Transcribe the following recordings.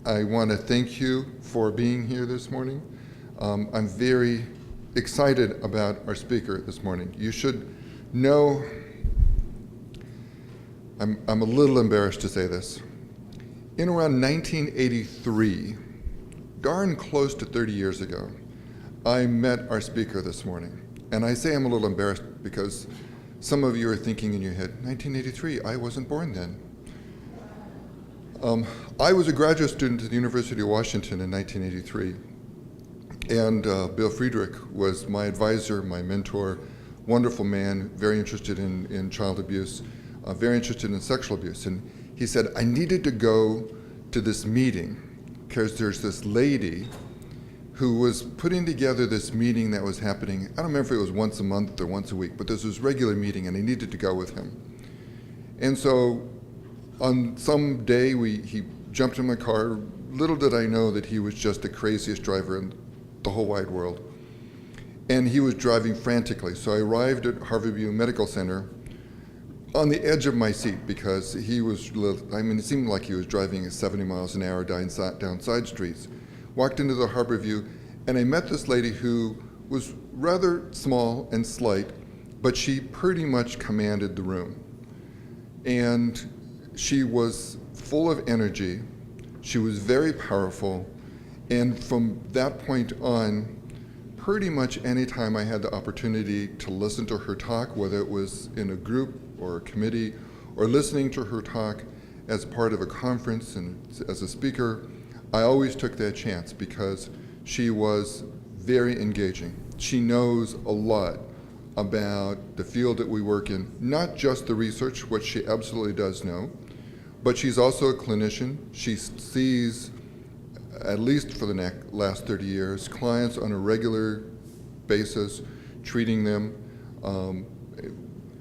I want to thank you for being here this morning. I'm very excited about our speaker this morning. You should know, I'm a little embarrassed to say this. In around 1983, darn close to 30 years ago, I met our speaker this morning. And I say I'm a little embarrassed because some of you are thinking in your head, 1983, I wasn't born then. I was a graduate student at the University of Washington in 1983, and Bill Friedrich was my advisor, my mentor, wonderful man, very interested in child abuse, very interested in sexual abuse. And he said, I needed to go to this meeting because there's this lady who was putting together this meeting that was happening. I don't remember if it was once a month or once a week, but this was a regular meeting, and I needed to go with him. And so on some day, he jumped in my car. Little did I know that he was just the craziest driver in the whole wide world. And he was driving frantically. So I arrived at Harborview Medical Center on the edge of my seat because he was, it seemed like he was driving at 70 miles an hour down side streets. Walked into the Harborview, and I met this lady who was rather small and slight, but she pretty much commanded the room. And she was full of energy. She was very powerful. And from that point on, pretty much any time I had the opportunity to listen to her talk, whether it was in a group or a committee, or listening to her talk as part of a conference and as a speaker, I always took that chance because she was very engaging. She knows a lot about the field that we work in, not just the research, which she absolutely does know, but she's also a clinician. She sees, at least for the last 30 years, clients on a regular basis, treating them,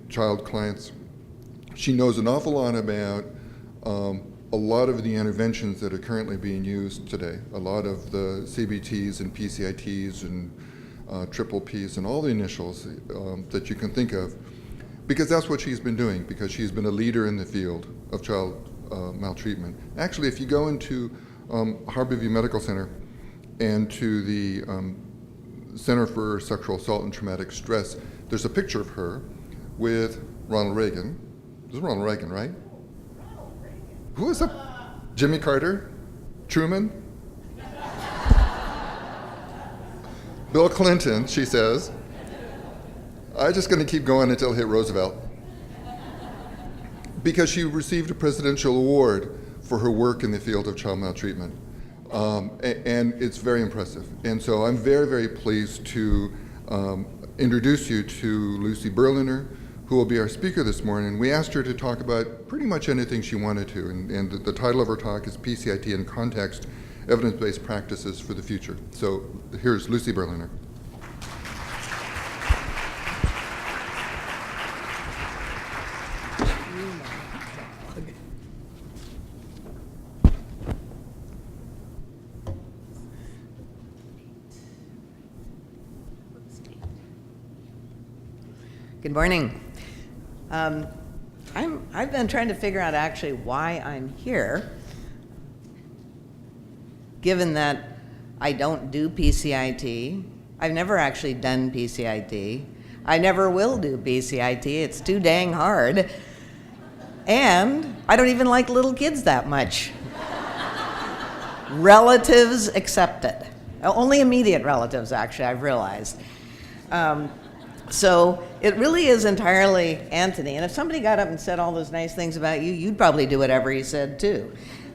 child clients. She knows an awful lot about a lot of the interventions that are currently being used today, a lot of the CBTs and PCITs and triple Ps and all the initials that you can think of, because that's what she's been doing, because she's been a leader in the field of child maltreatment. Actually, if you go into Harborview Medical Center and to the Center for Sexual Assault and Traumatic Stress, there's a picture of her with Ronald Reagan. This is Ronald Reagan, right? Who is that? Jimmy Carter? Truman? Bill Clinton, she says. I'm just going to keep going until I hit Roosevelt. Because she received a presidential award for her work in the field of child maltreatment. And it's very impressive. And so I'm very, very pleased to introduce you to Lucy Berliner, who will be our speaker this morning. We asked her to talk about pretty much anything she wanted to, and the title of her talk is PCIT in Context, Evidence-Based Practices for the Future. So here's Lucy Berliner. Good morning. I've been trying to figure out actually why I'm here, given that I don't do PCIT. I've never actually done PCIT. I never will do PCIT. It's too dang hard. And I don't even like little kids that much. Relatives accepted. Only immediate relatives, actually, I've realized. So it really is entirely Anthony. And if somebody got up and said all those nice things about you, you'd probably do whatever he said too.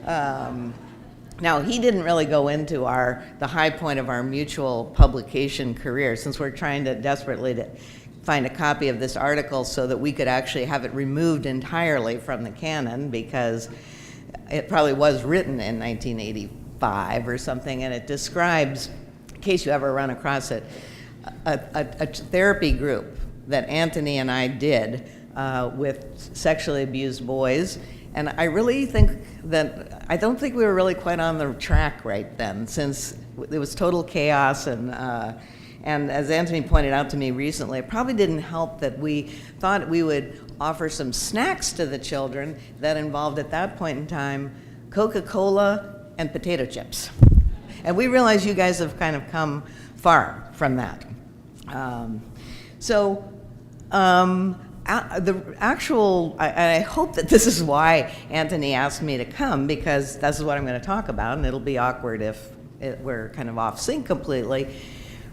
Now, he didn't really go into the high point of our mutual publication career, since we're trying to desperately to find a copy of this article so that we could actually have it removed entirely from the canon, because it probably was written in 1985 or something, and it describes, in case you ever run across it, a therapy group that Anthony and I did with sexually abused boys. And I really think that, I don't think we were really quite on the track right then, since it was total chaos. And as Anthony pointed out to me recently, it probably didn't help that we thought we would offer some snacks to the children that involved, at that point in time, Coca-Cola and potato chips. And we realize you guys have kind of come far from that. I hope that this is why Anthony asked me to come, because this is what I'm going to talk about, and it'll be awkward if we're kind of off sync completely.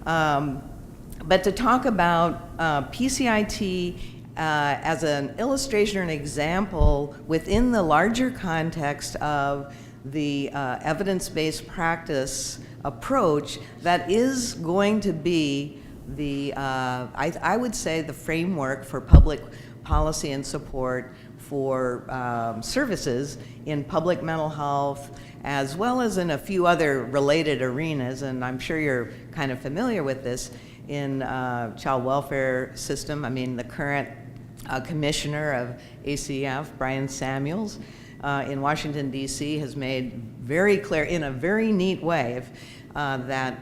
But to talk about PCIT as an illustration or an example within the larger context of the evidence-based practice approach that is going to be I would say the framework for public policy and support for services in public mental health, as well as in a few other related arenas, and I'm sure you're kind of familiar with this in child welfare system. I mean, the current commissioner of ACF, Brian Samuels, in Washington, D.C., has made very clear in a very neat way that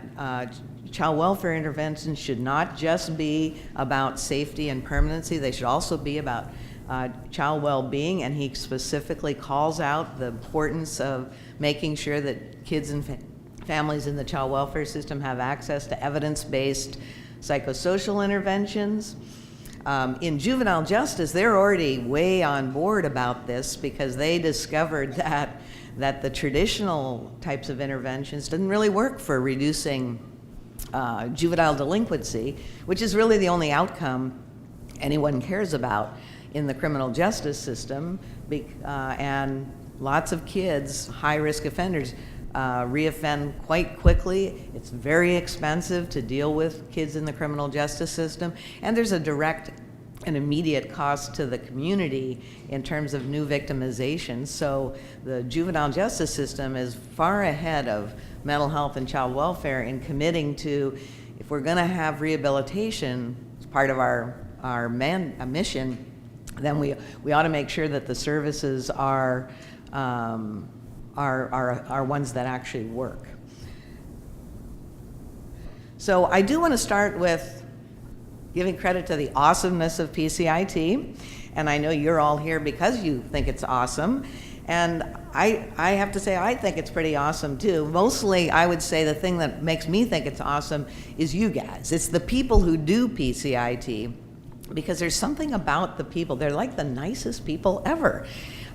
child welfare interventions should not just be about safety and permanency, they should also be about child well-being, and he specifically calls out the importance of making sure that kids and families in the child welfare system have access to evidence-based psychosocial interventions. In juvenile justice, they're already way on board about this because they discovered that the traditional types of interventions didn't really work for reducing juvenile delinquency, which is really the only outcome anyone cares about in the criminal justice system, and lots of kids, high-risk offenders, reoffend quite quickly. It's very expensive to deal with kids in the criminal justice system, and there's a direct and immediate cost to the community in terms of new victimization. So the juvenile justice system is far ahead of mental health and child welfare in committing to, if we're going to have rehabilitation as part of our mission, then we ought to make sure that the services are ones that actually work. So I do want to start with giving credit to the awesomeness of PCIT, and I know you're all here because you think it's awesome, and I have to say I think it's pretty awesome too. Mostly I would say the thing that makes me think it's awesome is you guys. It's the people who do PCIT, because there's something about the people. They're like the nicest people ever,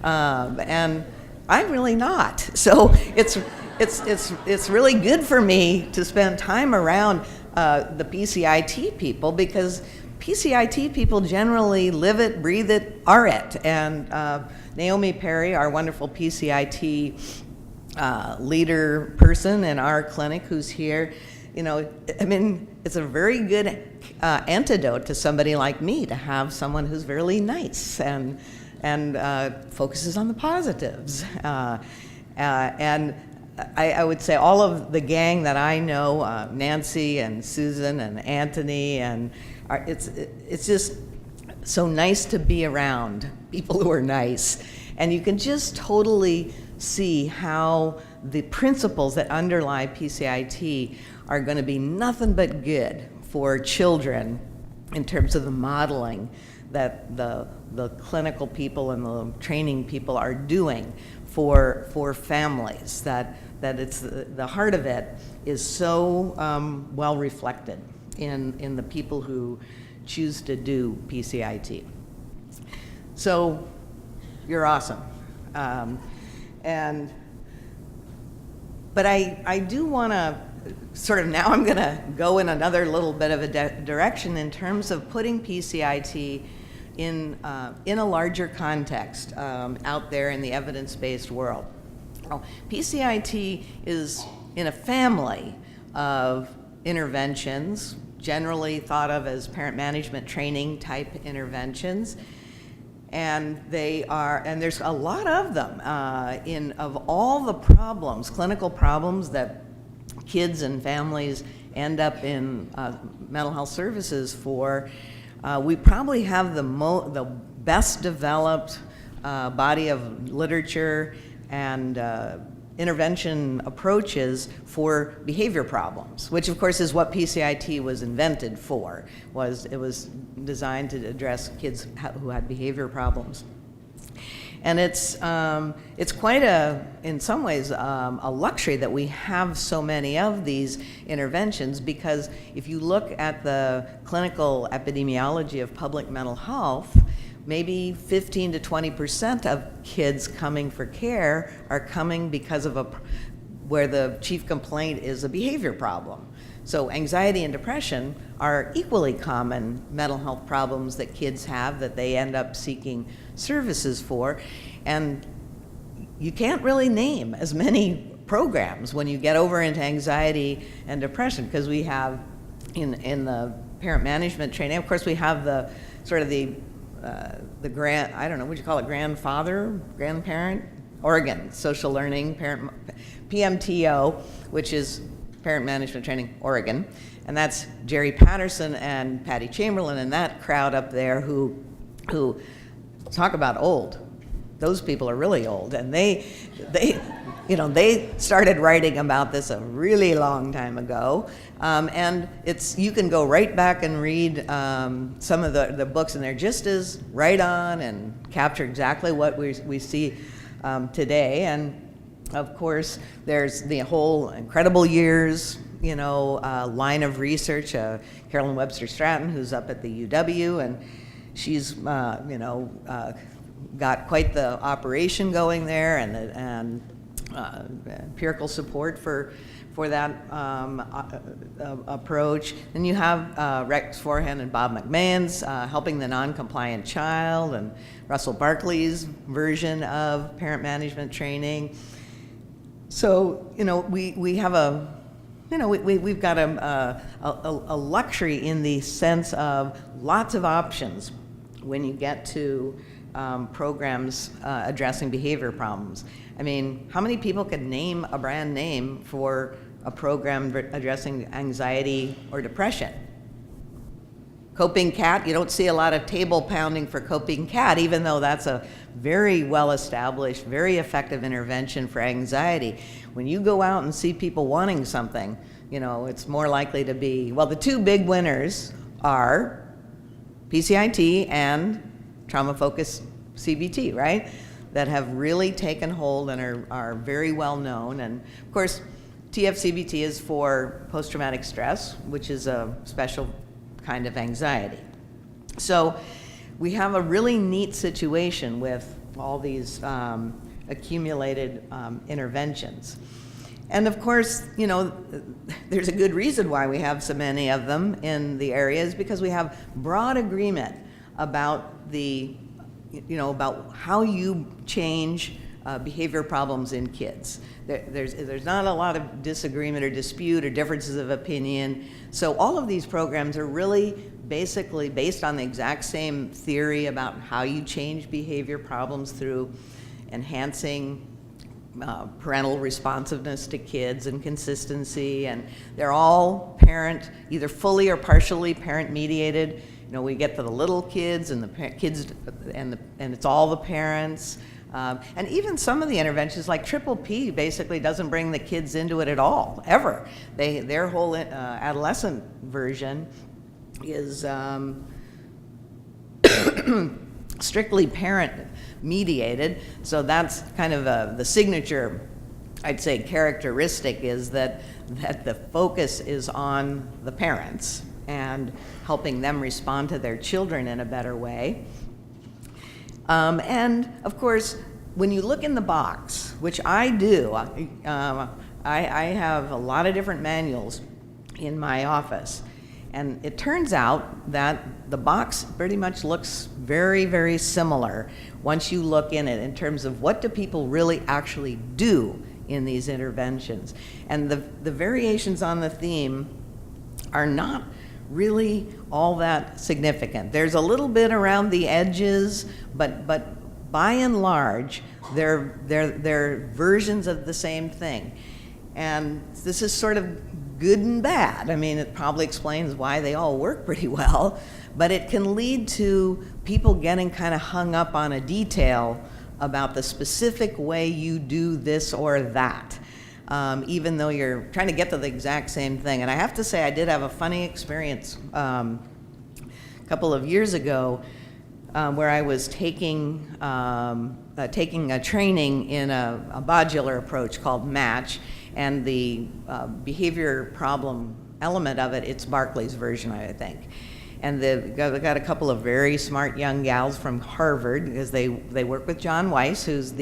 and I'm really not. So it's really good for me to spend time around the PCIT people, because PCIT people generally live it, breathe it, are it. And Naomi Perry, our wonderful PCIT leader person in our clinic who's here, you know, I mean, it's a very good antidote to somebody like me to have someone who's really nice and focuses on the positives. And I would say all of the gang that I know, Nancy and Susan and Anthony, and it's just so nice to be around people who are nice. And you can just totally see how the principles that underlie PCIT are going to be nothing but good for children in terms of the modeling that the clinical people and the training people are doing for families, that it's the heart of it is so well reflected in the people who choose to do PCIT. So you're awesome. But I do want to sort of, now I'm going to go in another little bit of a direction in terms of putting PCIT in a larger context out there in the evidence-based world. PCIT is in a family of interventions, generally thought of as parent management training type interventions, and there's a lot of them of all the problems, clinical problems that kids and families end up in mental health services for. We probably have the best developed body of literature and intervention approaches for behavior problems, which of course is what PCIT was invented for. It was designed to address kids who had behavior problems. And it's quite in some ways, a luxury that we have so many of these interventions, because if you look at the clinical epidemiology of public mental health, maybe 15 to 20% of kids coming for care are coming because of where the chief complaint is a behavior problem. So anxiety and depression are equally common mental health problems that kids have that they end up seeking services for. And you can't really name as many programs when you get over into anxiety and depression, because we have in the parent management training, of course, we have the sort of the grand, I don't know, would you call it grandparent? Oregon Social Learning Parent PMTO, which is Parent Management Training Oregon, and that's Jerry Patterson and Patty Chamberlain and that crowd up there who talk about old. Those people are really old, and they started writing about this a really long time ago, and you can go right back and read some of the books, and they're just as right on and capture exactly what we see today. And of course, there's the whole incredible years, line of research. Carolyn Webster Stratton, who's up at the UW, and she's, got quite the operation going there, and empirical support for that approach. Then you have Rex Forehand and Bob McMahon's Helping the Non-Compliant Child, and Russell Barkley's version of parent management training. So, we have we've got a luxury in the sense of lots of options when you get to programs addressing behavior problems. I mean, how many people could name a brand name for a program addressing anxiety or depression? Coping Cat, you don't see a lot of table pounding for Coping Cat, even though that's a very well-established, very effective intervention for anxiety. When you go out and see people wanting something, it's more likely to be, well, the two big winners are PCIT and Traumafocused CBT, right? That have really taken hold and are very well known. And of course, TFCBT is for post-traumatic stress, which is a special kind of anxiety. So we have a really neat situation with all these accumulated interventions. And of course, there's a good reason why we have so many of them in the areas, because we have broad agreement about about how you change behavior problems in kids. There's not a lot of disagreement or dispute or differences of opinion. So all of these programs are really basically based on the exact same theory about how you change behavior problems through enhancing parental responsiveness to kids and consistency. And they're all either fully or partially parent mediated. We get to the little kids and the kids and it's all the parents. And even some of the interventions, like Triple P, basically doesn't bring the kids into it at all, ever. Their whole adolescent version is strictly parent mediated. So that's kind of the signature, I'd say, characteristic, is that the focus is on the parents and helping them respond to their children in a better way. And of course, when you look in the box, which I do, I have a lot of different manuals in my office, and it turns out that the box pretty much looks very, very similar once you look in it in terms of what do people really actually do in these interventions. And the variations on the theme are not really all that significant. There's a little bit around the edges, but by and large, they're versions of the same thing. And this is sort of good and bad. I mean, it probably explains why they all work pretty well, but it can lead to people getting kind of hung up on a detail about the specific way you do this or that. Even though you're trying to get to the exact same thing. And I have to say, I did have a funny experience a couple of years ago. where I was taking a training in a modular approach called MATCH, and the behavior problem element of it, it's Barclay's version, I think. And they've got a couple of very smart young gals from Harvard, because they work with John Weiss, who's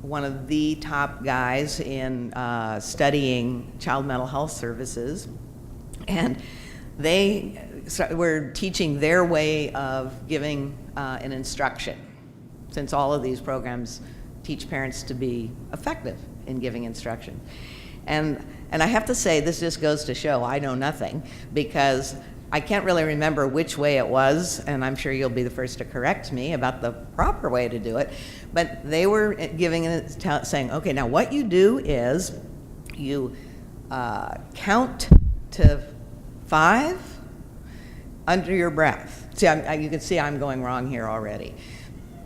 one of the top guys in studying child mental health services. And they were teaching their way of giving an instruction, since all of these programs teach parents to be effective in giving instruction. And I have to say, this just goes to show I know nothing, because I can't really remember which way it was, and I'm sure you'll be the first to correct me about the proper way to do it. But they were giving it, saying, okay, now what you do is you count to 5 under your breath. See, you can see I'm going wrong here already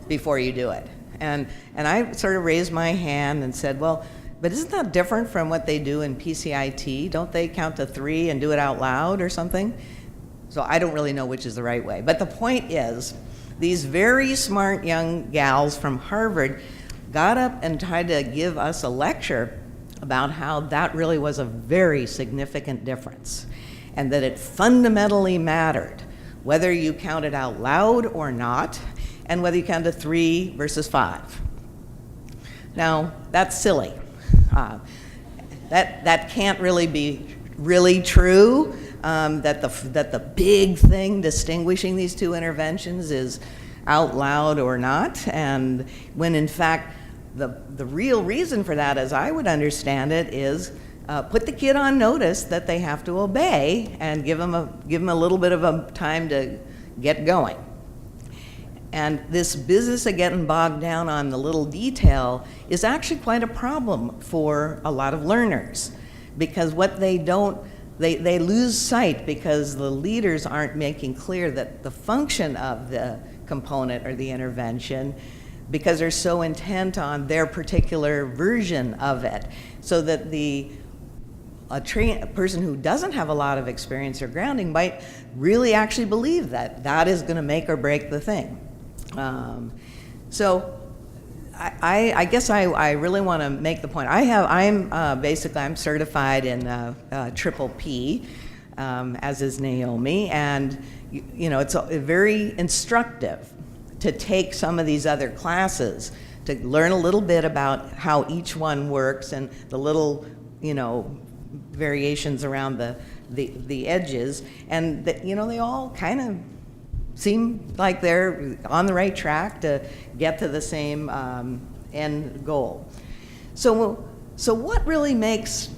before you do it. And I sort of raised my hand and said, well, but isn't that different from what they do in PCIT? Don't they count to 3 and do it out loud or something? So I don't really know which is the right way. But the point is, these very smart young gals from Harvard got up and tried to give us a lecture about how that really was a very significant difference, and that it fundamentally mattered whether you counted out loud or not, and whether you counted 3 versus 5. Now, that's silly. That can't really be really true, that the big thing distinguishing these two interventions is out loud or not, and when in fact the real reason for that, as I would understand it, is put the kid on notice that they have to obey, and give them a little bit of a time to get going. And this business of getting bogged down on the little detail is actually quite a problem for a lot of learners, because what they lose sight, because the leaders aren't making clear that the function of the component or the intervention, because they're so intent on their particular version of it, so that a person who doesn't have a lot of experience or grounding might really actually believe that that is going to make or break the thing. So I guess I really want to make the point. I'm certified in Triple P, as is Naomi, and it's very instructive to take some of these other classes to learn a little bit about how each one works, and the little variations around the edges, and that they all kind of seem like they're on the right track to get to the same end goal. So what really makes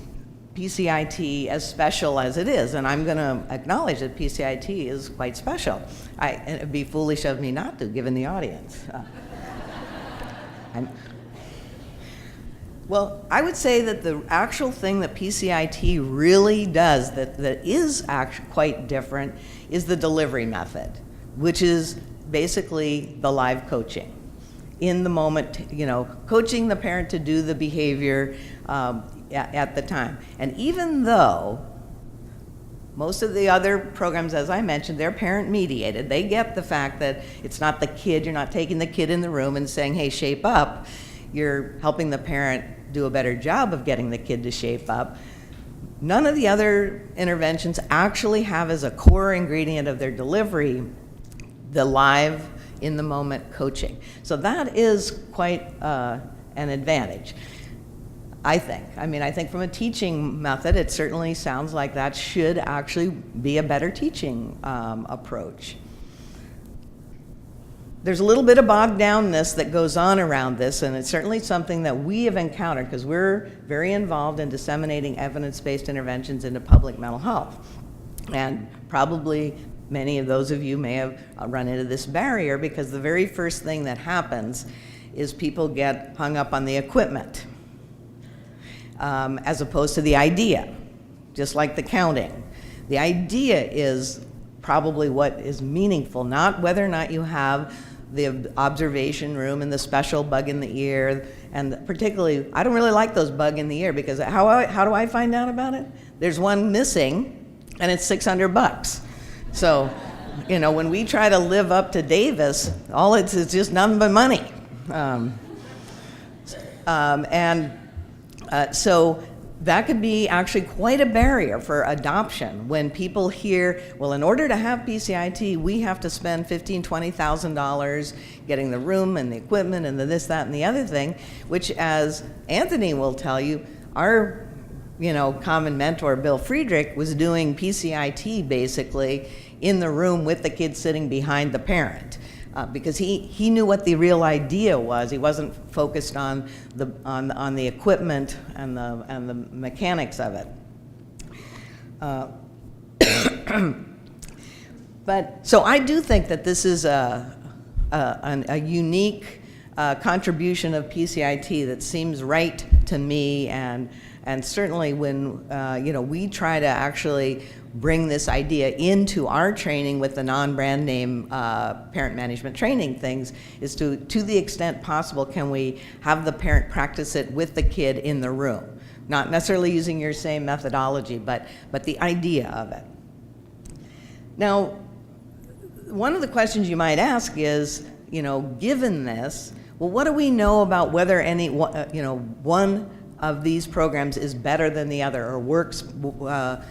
PCIT as special as it is? And I'm going to acknowledge that PCIT is quite special. It'd be foolish of me not to, given the audience. Well, I would say that the actual thing that PCIT really does that is actually quite different is the delivery method, which is basically the live coaching. In the moment, coaching the parent to do the behavior at the time. And even though most of the other programs, as I mentioned, they're parent mediated, they get the fact that it's not the kid, you're not taking the kid in the room and saying, hey, shape up. You're helping the parent do a better job of getting the kid to shape up. None of the other interventions actually have as a core ingredient of their delivery the live, in-the-moment coaching. So that is quite an advantage, I think. I think from a teaching method, it certainly sounds like that should actually be a better teaching approach. There's a little bit of bogged downness that goes on around this, and it's certainly something that we have encountered because we're very involved in disseminating evidence-based interventions into public mental health. And probably many of those of you may have run into this barrier, because the very first thing that happens is people get hung up on the equipment as opposed to the idea, just like the counting. The idea is probably what is meaningful, not whether or not you have the observation room and the special bug in the ear. And particularly, I don't really like those bug in the ear, because how do I find out about it? There's one missing, and it's $600. So when we try to live up to Davis, all it's is just nothing but money. So that could be actually quite a barrier for adoption when people hear, well, in order to have PCIT, we have to spend $15,000, $20,000 getting the room and the equipment and the this, that, and the other thing, which, as Anthony will tell you, our common mentor, Bill Friedrich, was doing PCIT basically in the room with the kid sitting behind the parent. Because he knew what the real idea was. He wasn't focused on the equipment and the mechanics of it. But so I do think that this is a unique contribution of PCIT that seems right to me, and certainly when we try to actually bring this idea into our training with the non-brand name parent management training things, is to the extent possible, can we have the parent practice it with the kid in the room? Not necessarily using your same methodology, but the idea of it. Now, one of the questions you might ask is, given this, well, what do we know about whether any one of these programs is better than the other or works better?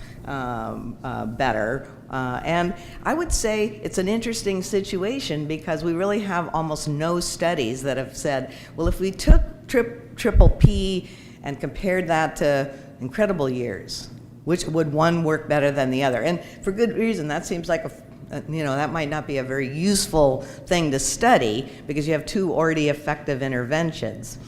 And I would say it's an interesting situation because we really have almost no studies that have said, well, if we took triple P and compared that to incredible years, which would one work better than the other? And for good reason. That seems like that might not be a very useful thing to study because you have two already effective interventions.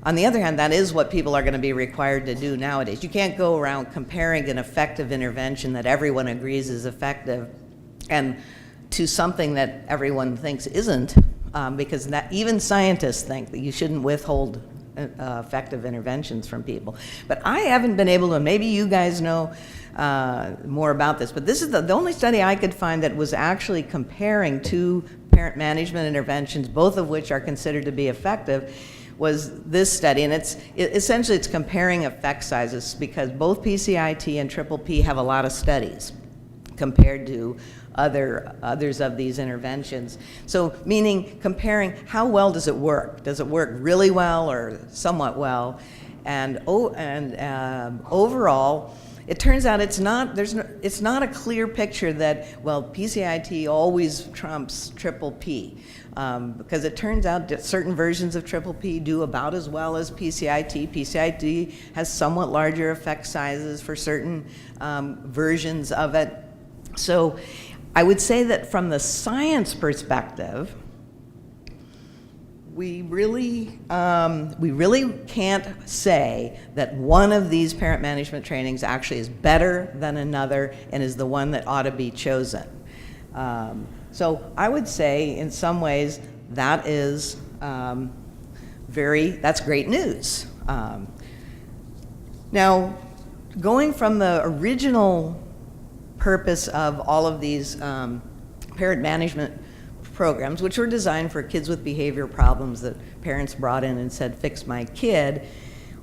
On the other hand, that is what people are going to be required to do nowadays. You can't go around comparing an effective intervention that everyone agrees is effective and to something that everyone thinks isn't, because even scientists think that you shouldn't withhold effective interventions from people. But I haven't been able to, maybe you guys know more about this, but this is the only study I could find that was actually comparing two parent management interventions, both of which are considered to be effective, was this study. And essentially it's comparing effect sizes because both PCIT and triple P have a lot of studies compared to others of these interventions. So meaning comparing how well does it work? Does it work really well or somewhat well? And overall, it turns out it's not a clear picture that, well, PCIT always trumps triple P. Because it turns out that certain versions of triple P do about as well as PCIT. PCIT has somewhat larger effect sizes for certain versions of it. So I would say that from the science perspective, we really can't say that one of these parent management trainings actually is better than another and is the one that ought to be chosen. So I would say in some ways that is that's great news. Now, going from the original purpose of all of these parent management programs, which were designed for kids with behavior problems that parents brought in and said, fix my kid,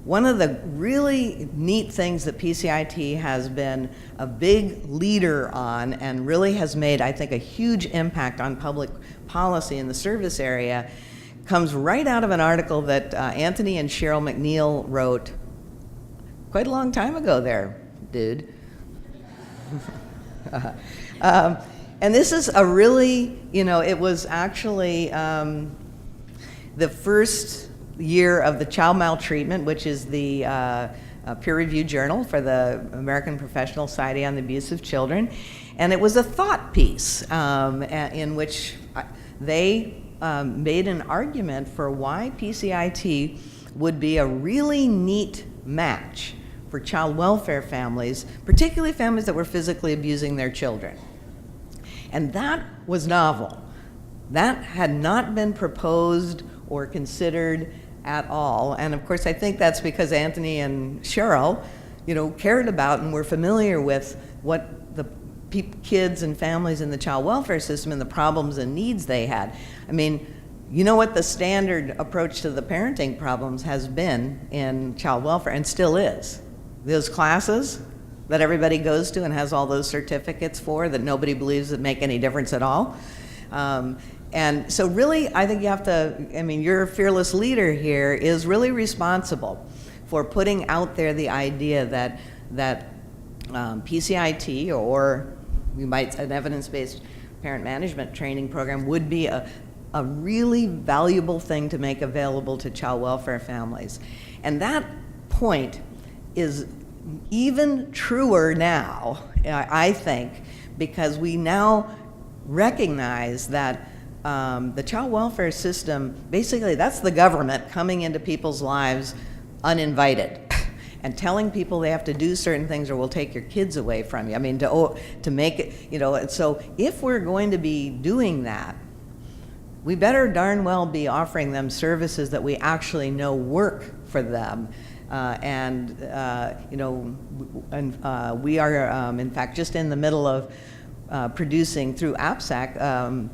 one of the really neat things that PCIT has been a big leader on and really has made, I think, a huge impact on public policy in the service area comes right out of an article that Anthony and Cheryl MacNeil wrote quite a long time ago there, dude. And this is a really, it was actually the first year of the Child Maltreatment, which is the peer-reviewed journal for the American Professional Society on the Abuse of Children. And it was a thought piece in which they made an argument for why PCIT would be a really neat match for child welfare families, particularly families that were physically abusing their children. And that was novel. That had not been proposed or considered at all. And of course, I think that's because Anthony and Cheryl, cared about and were familiar with what the kids and families in the child welfare system and the problems and needs they had. I mean, what the standard approach to the parenting problems has been in child welfare and still is? Those classes, that everybody goes to and has all those certificates for that nobody believes that make any difference at all. And so really, I think you have to, I mean, your fearless leader here is really responsible for putting out there the idea that PCIT, or you might say an evidence-based parent management training program, would be a really valuable thing to make available to child welfare families. And that point is even truer now, I think, because we now recognize that the child welfare system, basically that's the government coming into people's lives uninvited and telling people they have to do certain things or we'll take your kids away from you. I mean, to make it, you know, so if we're going to be doing that, we better darn well be offering them services that we actually know work for them. You know, and we are, in fact, just in the middle of producing through APSAC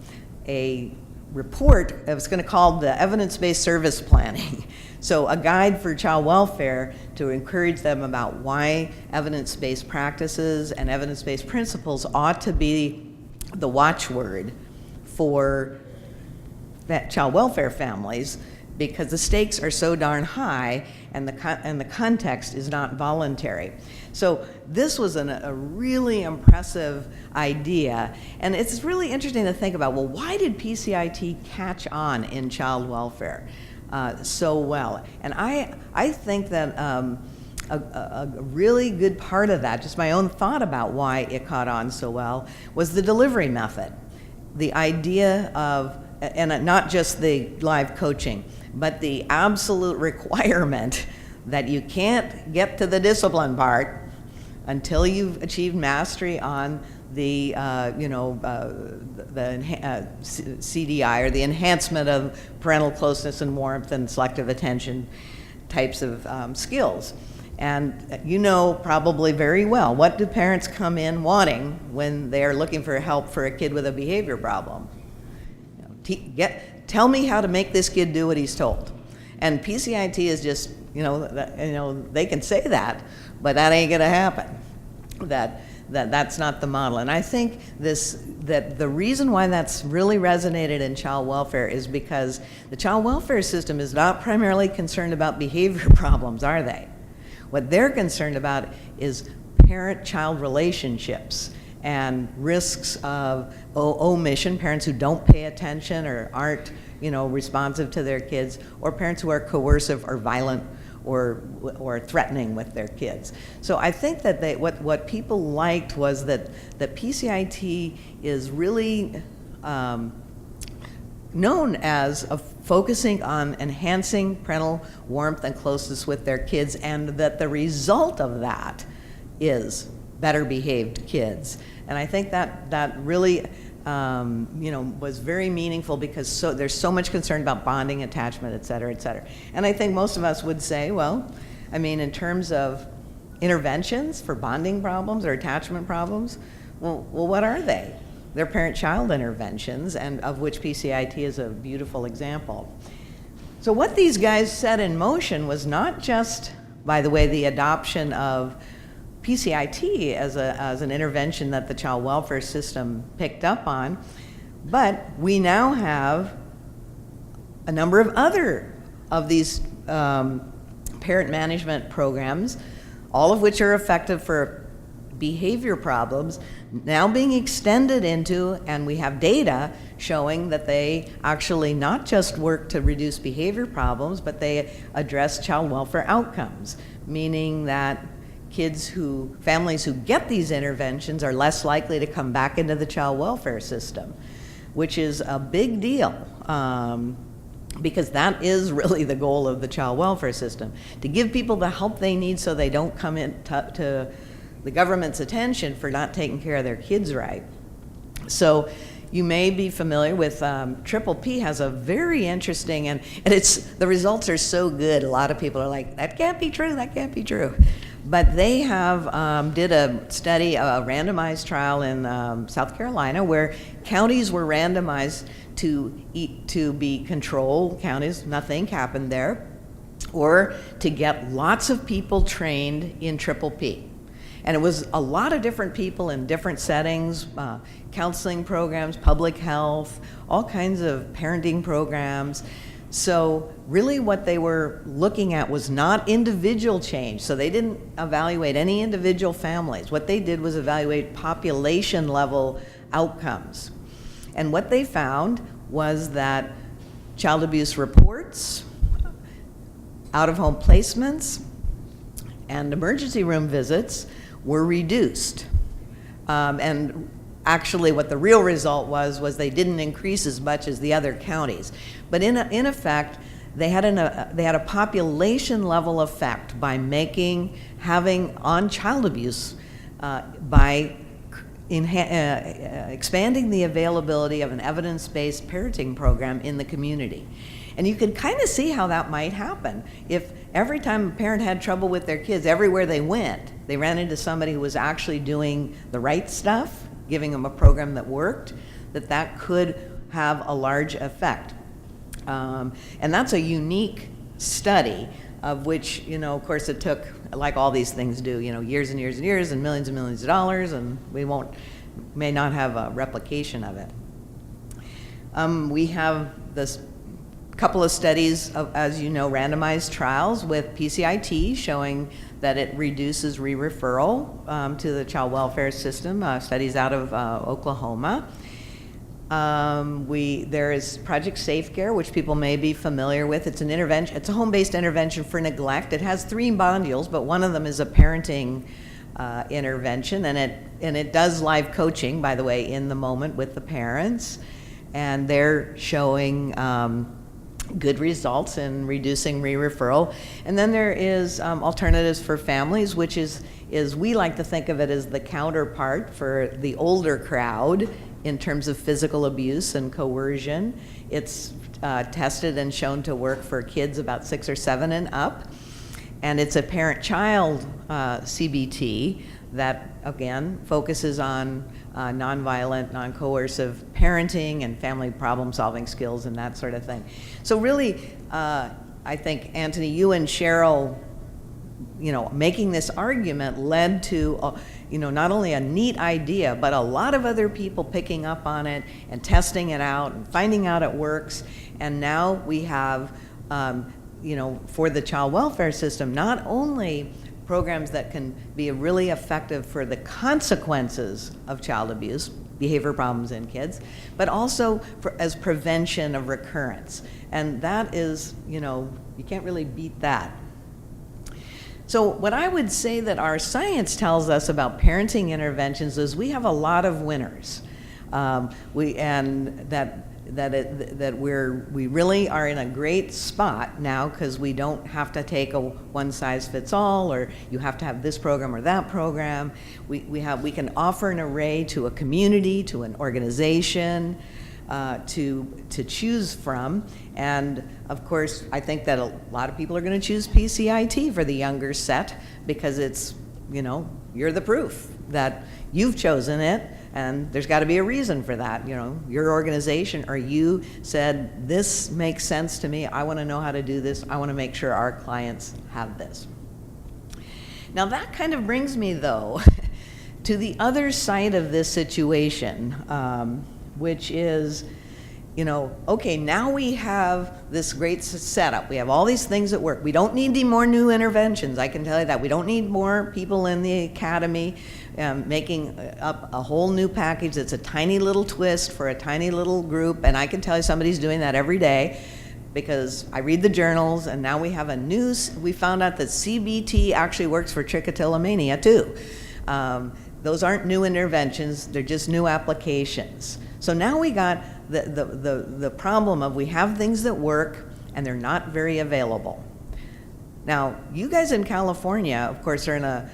a report. It was going to call the evidence-based service planning. So a guide for child welfare to encourage them about why evidence-based practices and evidence-based principles ought to be the watchword for that child welfare families, because the stakes are so darn high and the context is not voluntary. So this was a really impressive idea, and it's really interesting to think about, well, why did PCIT catch on in child welfare so well? And I think that a really good part of that, just my own thought about why it caught on so well, was the delivery method. The idea of, and not just the live coaching, but the absolute requirement that you can't get to the discipline part until you've achieved mastery on the CDI, or the enhancement of parental closeness and warmth and selective attention types of skills. And you know probably very well, what do parents come in wanting when they're looking for help for a kid with a behavior problem? Tell me how to make this kid do what he's told. And PCIT is just, they can say that, but that ain't gonna happen. That's not the model. And I think that the reason why that's really resonated in child welfare is because the child welfare system is not primarily concerned about behavior problems, are they? What they're concerned about is parent-child relationships and risks of omission, parents who don't pay attention or aren't, responsive to their kids, or parents who are coercive or violent or threatening with their kids. So I think that what people liked was that PCIT is really known as focusing on enhancing parental warmth and closeness with their kids, and that the result of that is better behaved kids. And I think that really was very meaningful, because there's so much concern about bonding, attachment, et cetera, et cetera. And I think most of us would say, well, I mean, in terms of interventions for bonding problems or attachment problems, well, what are they? They're parent-child interventions, and of which PCIT is a beautiful example. So what these guys set in motion was not just, by the way, the adoption of PCIT as an intervention that the child welfare system picked up on, but we now have a number of other of these parent management programs, all of which are effective for behavior problems, now being extended into, and we have data showing that they actually not just work to reduce behavior problems, but they address child welfare outcomes, meaning that families who get these interventions are less likely to come back into the child welfare system, which is a big deal, because that is really the goal of the child welfare system, to give people the help they need so they don't come to the government's attention for not taking care of their kids right. So you may be familiar with Triple P has a very interesting, and the results are so good, a lot of people are like, that can't be true, that can't be true. But they have did a study, a randomized trial in South Carolina, where counties were randomized to be control counties, nothing happened there, or to get lots of people trained in Triple P. And it was a lot of different people in different settings, counseling programs, public health, all kinds of parenting programs. So really what they were looking at was not individual change. So they didn't evaluate any individual families. What they did was evaluate population level outcomes. And what they found was that child abuse reports, out-of-home placements, and emergency room visits were reduced. And actually what the real result was they didn't increase as much as the other counties. But in effect, they had a population level effect by having on child abuse by expanding the availability of an evidence-based parenting program in the community. And you can kind of see how that might happen. If every time a parent had trouble with their kids, everywhere they went, they ran into somebody who was actually doing the right stuff, giving them a program that worked, that could have a large effect. And that's a unique study of which, of course it took, like all these things do, years and years and years and millions of dollars, and we may not have a replication of it. We have this couple of studies of, as you know, randomized trials with PCIT showing that it reduces re-referral to the child welfare system, studies out of Oklahoma. There is Project Safe Care, which people may be familiar with. It's an intervention. It's a home-based intervention for neglect. It has 3 modules, but one of them is a parenting intervention, and it does live coaching, by the way, in the moment with the parents, and they're showing good results in reducing re-referral. And then there is Alternatives for Families, which is we like to think of it as the counterpart for the older crowd in terms of physical abuse and coercion. It's tested and shown to work for kids about 6 or 7 and up. And it's a parent-child CBT that, again, focuses on nonviolent, non-coercive parenting and family problem-solving skills and that sort of thing. So really, I think, Anthony, you and Cheryl, making this argument led to, not only a neat idea, but a lot of other people picking up on it and testing it out and finding out it works. And now we have, for the child welfare system, not only programs that can be really effective for the consequences of child abuse, behavior problems in kids, but also as prevention of recurrence. And that is, you can't really beat that. So what I would say that our science tells us about parenting interventions is we have a lot of winners. We really are in a great spot now because we don't have to take a one-size-fits-all, or you have to have this program or that program. We can offer an array to a community, to an organization, to choose from. And of course, I think that a lot of people are going to choose PCIT for the younger set because it's, you're the proof that you've chosen it. And there's got to be a reason for that. Your organization or you said, this makes sense to me. I want to know how to do this. I want to make sure our clients have this. Now that kind of brings me, though, to the other side of this situation, which is, okay, now we have this great setup. We have all these things that work. We don't need any more new interventions. I can tell you that. We don't need more people in the academy making up a whole new package that's a tiny little twist for a tiny little group. And I can tell you somebody's doing that every day because I read the journals, and now we have we found out that CBT actually works for trichotillomania too. Those aren't new interventions, they're just new applications. So now we got the problem of we have things that work and they're not very available. Now, you guys in California, of course, are in a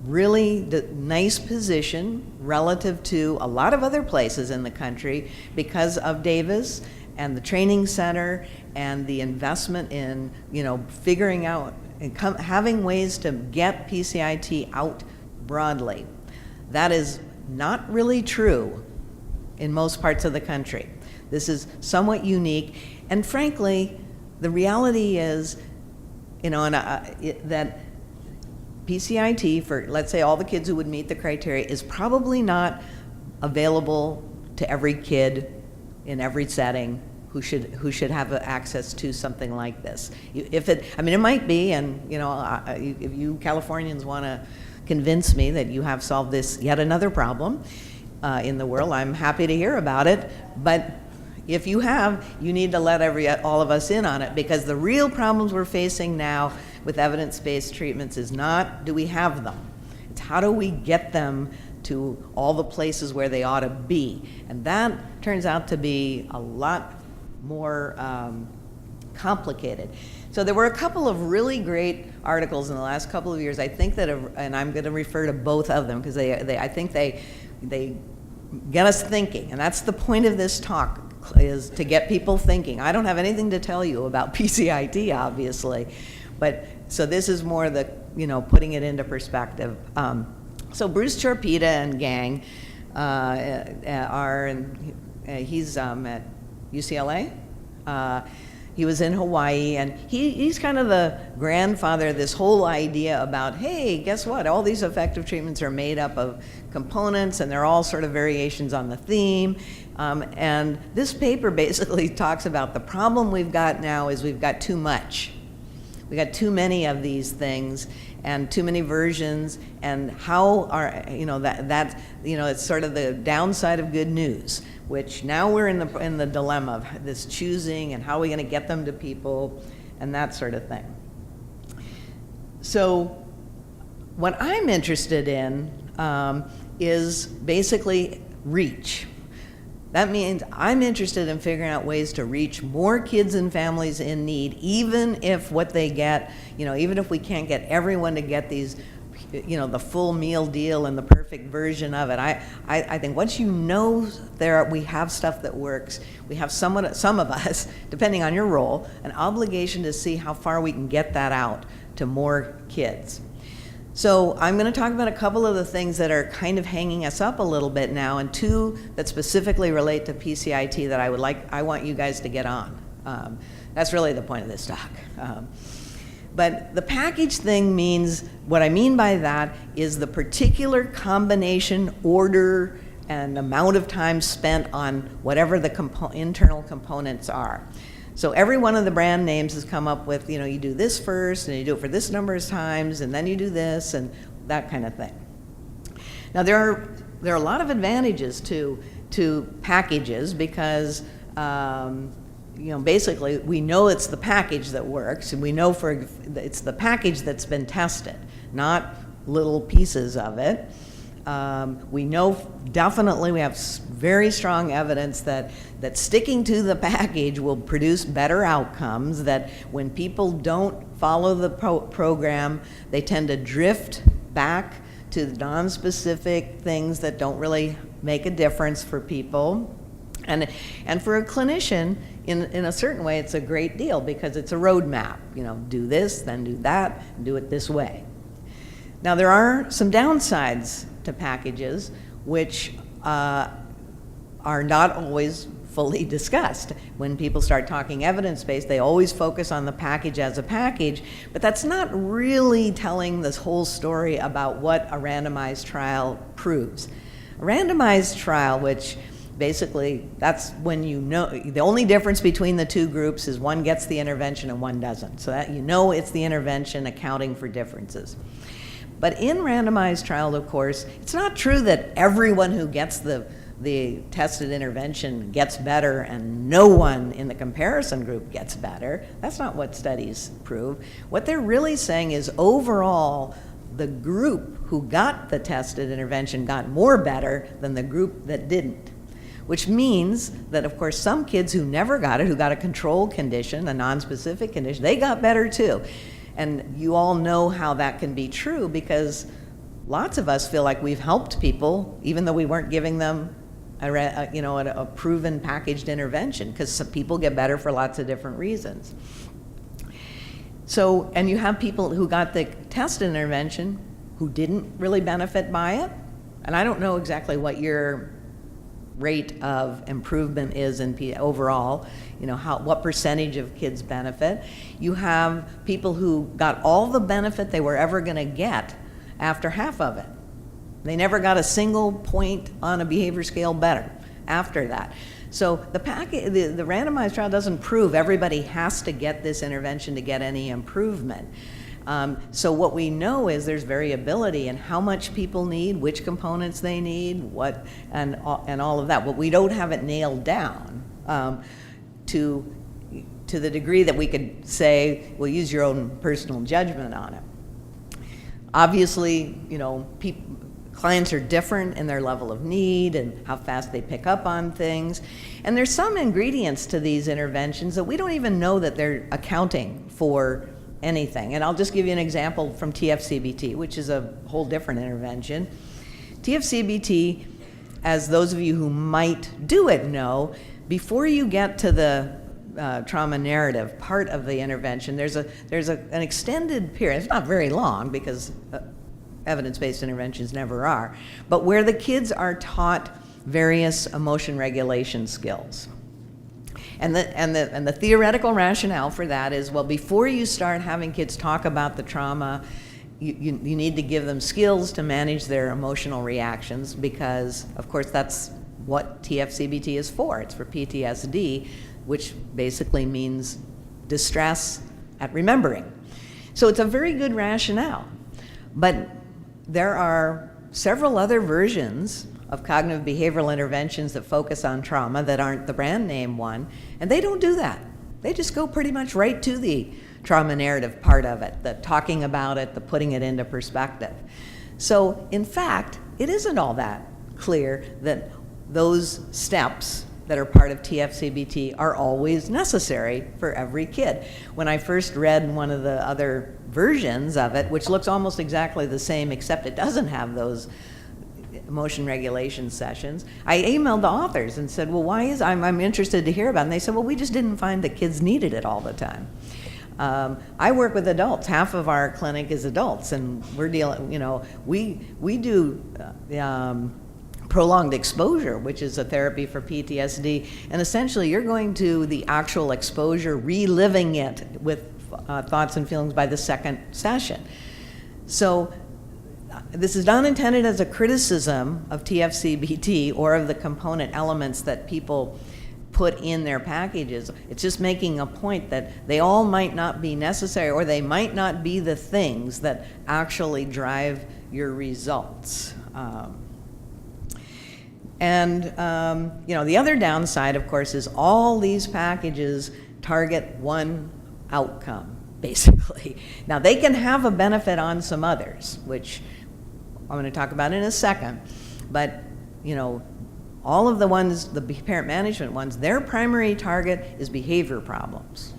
really nice position relative to a lot of other places in the country because of Davis and the training center and the investment in, figuring out and having ways to get PCIT out broadly. That is not really true in most parts of the country. This is somewhat unique, and frankly, the reality is, that PCIT for, let's say, all the kids who would meet the criteria is probably not available to every kid in every setting who should have access to something like this. I mean, it might be, and if you Californians want to convince me that you have solved this yet another problem in the world, I'm happy to hear about it. But if you have, you need to let all of us in on it, because the real problems we're facing now with evidence-based treatments is not, do we have them? It's how do we get them to all the places where they ought to be? And that turns out to be a lot more complicated. So there were a couple of really great articles in the last couple of years, I think that, and I'm going to refer to both of them because I think they get us thinking, and that's the point of this talk, is to get people thinking. I don't have anything to tell you about PCIT, obviously, but so this is more the, putting it into perspective. So Bruce Chorpita and gang he's at UCLA. He was in Hawaii, and he's kind of the grandfather of this whole idea about, hey, guess what? All these effective treatments are made up of components, and they're all sort of variations on the theme. And this paper basically talks about the problem we've got now is we've got too much. We got too many of these things and too many versions, and how are, it's sort of the downside of good news, which now we're in the dilemma of this choosing and how are we going to get them to people and that sort of thing. So what I'm interested in is basically reach. That means I'm interested in figuring out ways to reach more kids and families in need, even if what they get, even if we can't get everyone to get these, the full meal deal and the perfect version of it. I think once we have stuff that works, we have some of us, depending on your role, an obligation to see how far we can get that out to more kids. So I'm going to talk about a couple of the things that are kind of hanging us up a little bit now, and two that specifically relate to PCIT that I want you guys to get on. That's really the point of this talk. But the package thing means, what I mean by that is the particular combination, order, and amount of time spent on whatever the internal components are. So every one of the brand names has come up with, you do this first, and you do it for this number of times, and then you do this, and that kind of thing. Now there are a lot of advantages to packages because basically we know it's the package that works, and we know it's the package that's been tested, not little pieces of it. We know definitely, we have very strong evidence that sticking to the package will produce better outcomes, that when people don't follow the program, they tend to drift back to non-specific things that don't really make a difference for people. And for a clinician, in a certain way, it's a great deal because it's a roadmap. Do this, then do that, and do it this way. Now, there are some downsides to packages, which are not always fully discussed. When people start talking evidence-based, they always focus on the package as a package, but that's not really telling this whole story about what a randomized trial proves. A randomized trial, which basically, that's when the only difference between the two groups is one gets the intervention and one doesn't. So that it's the intervention accounting for differences. But in randomized trial, of course, it's not true that everyone who gets the tested intervention gets better and no one in the comparison group gets better. That's not what studies prove. What they're really saying is overall, the group who got the tested intervention got more better than the group that didn't. Which means that, of course, some kids who never got it, who got a control condition, a non-specific condition, they got better too. And you all know how that can be true because lots of us feel like we've helped people even though we weren't giving them a proven packaged intervention, because some people get better for lots of different reasons. So, and you have people who got the tested intervention who didn't really benefit by it. And I don't know exactly what your rate of improvement is in overall, what percentage of kids benefit. You have people who got all the benefit they were ever going to get after half of it. They never got a single point on a behavior scale better after that. So the randomized trial doesn't prove everybody has to get this intervention to get any improvement. So what we know is there's variability in how much people need, which components they need, and all of that. But we don't have it nailed down to the degree that we could say, well, use your own personal judgment on it. Obviously, clients are different in their level of need and how fast they pick up on things. And there's some ingredients to these interventions that we don't even know that they're accounting for anything. And I'll just give you an example from TFCBT, which is a whole different intervention. TFCBT, as those of you who might do it know, before you get to the trauma narrative part of the intervention, there's an extended period. It's not very long because evidence-based interventions never are, but where the kids are taught various emotion regulation skills. And the theoretical rationale for that is, well, before you start having kids talk about the trauma, you need to give them skills to manage their emotional reactions, because, of course, that's what TFCBT is for. It's for PTSD, which basically means distress at remembering. So it's a very good rationale. But there are several other versions of cognitive behavioral interventions that focus on trauma that aren't the brand name one, and they don't do that. They just go pretty much right to the trauma narrative part of it, the talking about it, the putting it into perspective. So, in fact, it isn't all that clear that those steps that are part of TFCBT are always necessary for every kid. When I first read one of the other versions of it, which looks almost exactly the same except it doesn't have those emotion regulation sessions, I emailed the authors and said, well, I'm interested to hear about it. And they said, well, we just didn't find that kids needed it all the time. I work with adults. Half of our clinic is adults, and we're dealing, we do prolonged exposure, which is a therapy for PTSD, and essentially you're going to the actual exposure, reliving it with thoughts and feelings by the second session. So this is not intended as a criticism of TFCBT or of the component elements that people put in their packages. It's just making a point that they all might not be necessary, or they might not be the things that actually drive your results. The other downside, of course, is all these packages target one outcome, basically. Now, they can have a benefit on some others, which I'm going to talk about in a second, but, all of the ones, the parent management ones, their primary target is behavior problems.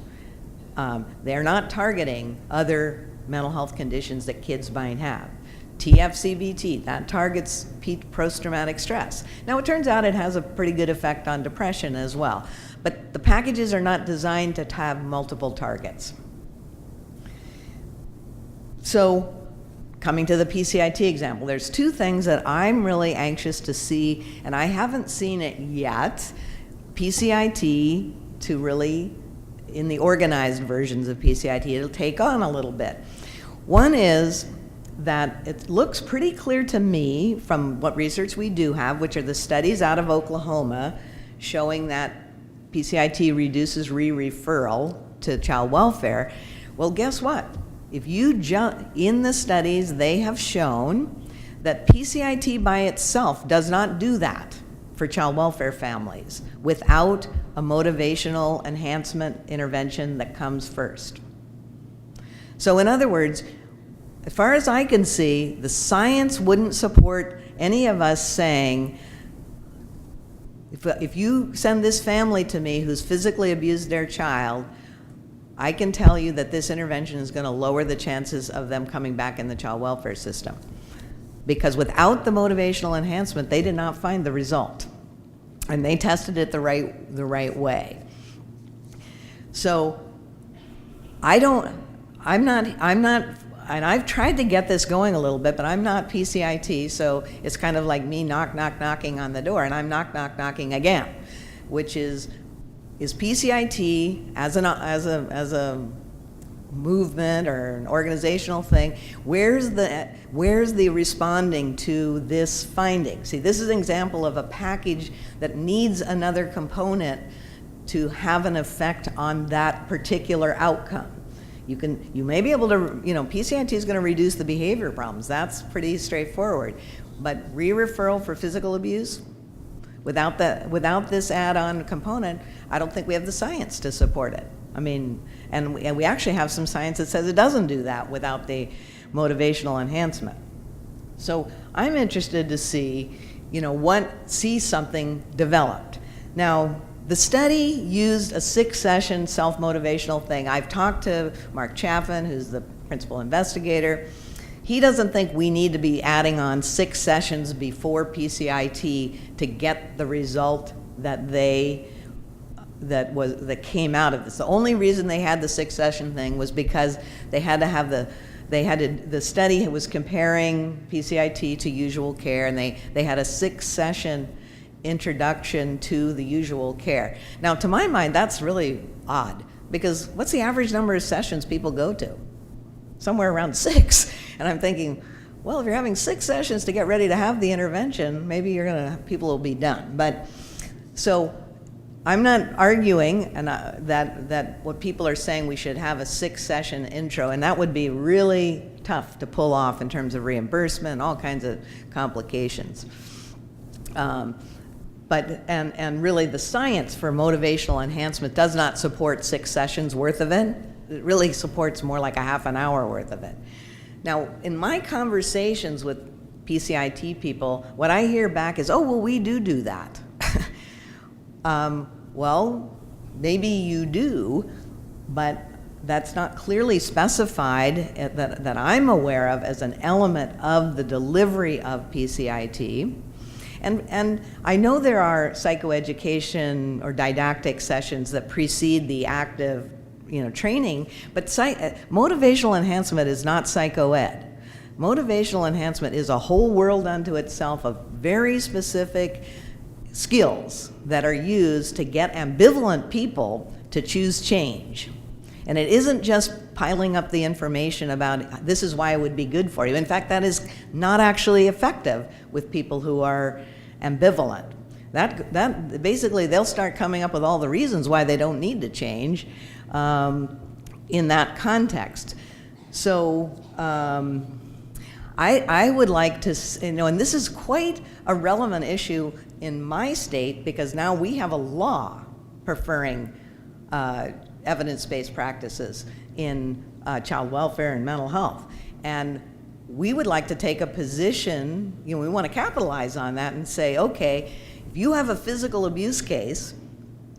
They're not targeting other mental health conditions that kids might have. TFCBT, that targets post-traumatic stress. Now, it turns out it has a pretty good effect on depression as well, but the packages are not designed to have multiple targets. So, coming to the PCIT example, there's two things that I'm really anxious to see, and I haven't seen it yet, PCIT to really, in the organized versions of PCIT, it'll take on a little bit. One is that it looks pretty clear to me from what research we do have, which are the studies out of Oklahoma showing that PCIT reduces re-referral to child welfare. Well, guess what? If you in the studies, they have shown that PCIT by itself does not do that for child welfare families without a motivational enhancement intervention that comes first. So in other words, as far as I can see, the science wouldn't support any of us saying, if you send this family to me who's physically abused their child, I can tell you that this intervention is going to lower the chances of them coming back in the child welfare system. Because without the motivational enhancement, they did not find the result. And they tested it the right way. So I'm not and I've tried to get this going a little bit, but I'm not PCIT, so it's kind of like me knocking on the door, and I'm knocking again, which is PCIT as a movement or an organizational thing, where's the responding to this finding? See, this is an example of a package that needs another component to have an effect on that particular outcome. You may be able to, PCIT is going to reduce the behavior problems. That's pretty straightforward. But re-referral for physical abuse, without this add-on component, I don't think we have the science to support it. I mean, and we actually have some science that says it doesn't do that without the motivational enhancement. So I'm interested to see, see something developed. Now, the study used a 6-session self-motivational thing. I've talked to Mark Chaffin, who's the principal investigator. He doesn't think we need to be adding on 6 sessions before PCIT to get the result that came out of this. The only reason they had the 6-session thing was because they had to have the study was comparing PCIT to usual care, and they had a 6-session introduction to the usual care. Now, to my mind, that's really odd, because what's the average number of sessions people go to? Somewhere around 6. And I'm thinking, well, if you're having 6 sessions to get ready to have the intervention, maybe people will be done. But so I'm not arguing that what people are saying we should have a 6-session intro, and that would be really tough to pull off in terms of reimbursement and all kinds of complications. But really the science for motivational enhancement does not support 6 sessions worth of it. It really supports more like a half an hour worth of it. Now, in my conversations with PCIT people, what I hear back is, oh, well, we do that. Well, maybe you do, but that's not clearly specified that I'm aware of as an element of the delivery of PCIT. And I know there are psychoeducation or didactic sessions that precede the active, training, but motivational enhancement is not psychoed. Motivational enhancement is a whole world unto itself of very specific skills that are used to get ambivalent people to choose change. And it isn't just piling up the information about this is why it would be good for you. In fact, that is not actually effective with people who are ambivalent. That basically they'll start coming up with all the reasons why they don't need to change in that context. So I would like to, and this is quite a relevant issue in my state, because now we have a law preferring evidence-based practices in child welfare and mental health. And we would like to take a position, we want to capitalize on that and say, okay, if you have a physical abuse case,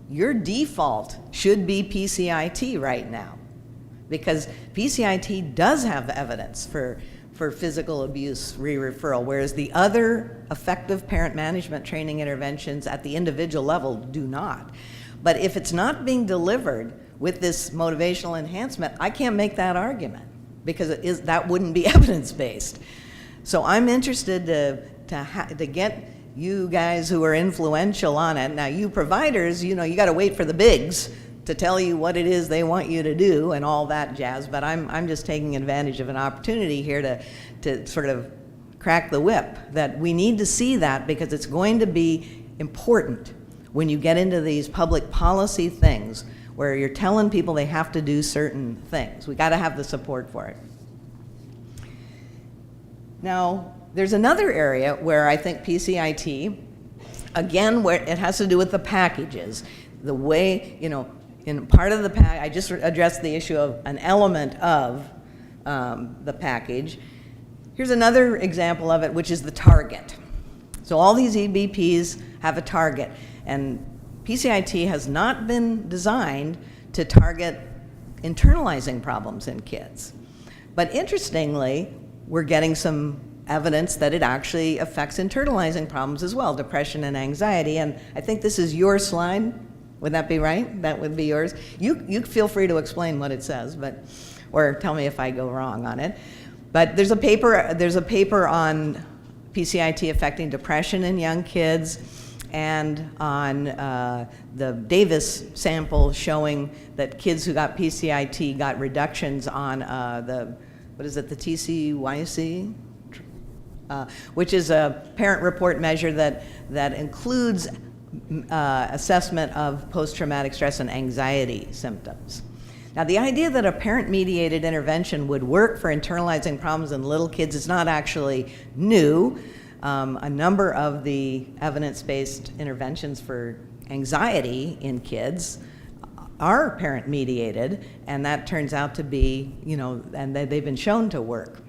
your default should be PCIT right now, because PCIT does have evidence for physical abuse re-referral, whereas the other effective parent management training interventions at the individual level do not. But if it's not being delivered with this motivational enhancement, I can't make that argument, because that wouldn't be evidence-based. So I'm interested to get you guys who are influential on it. Now, you providers, you got to wait for the bigs to tell you what it is they want you to do and all that jazz, but I'm just taking advantage of an opportunity here to sort of crack the whip that we need to see that, because it's going to be important when you get into these public policy things where you're telling people they have to do certain things. We got to have the support for it. Now, there's another area where I think PCIT, again, where it has to do with the packages, the way, in part of the pack, I just addressed the issue of an element of the package. Here's another example of it, which is the target. So all these EBPs have a target, and PCIT has not been designed to target internalizing problems in kids. But interestingly, we're getting some evidence that it actually affects internalizing problems as well, depression and anxiety. And I think this is your slide. Would that be right? That would be yours. You feel free to explain what it says, but or tell me if I go wrong on it. But there's a paper on PCIT affecting depression in young kids, and on the Davis sample showing that kids who got PCIT got reductions on the TCYC, which is a parent report measure that includes assessment of post-traumatic stress and anxiety symptoms. Now, the idea that a parent-mediated intervention would work for internalizing problems in little kids is not actually new. A number of the evidence-based interventions for anxiety in kids are parent-mediated, and that turns out to be, and they've been shown to work.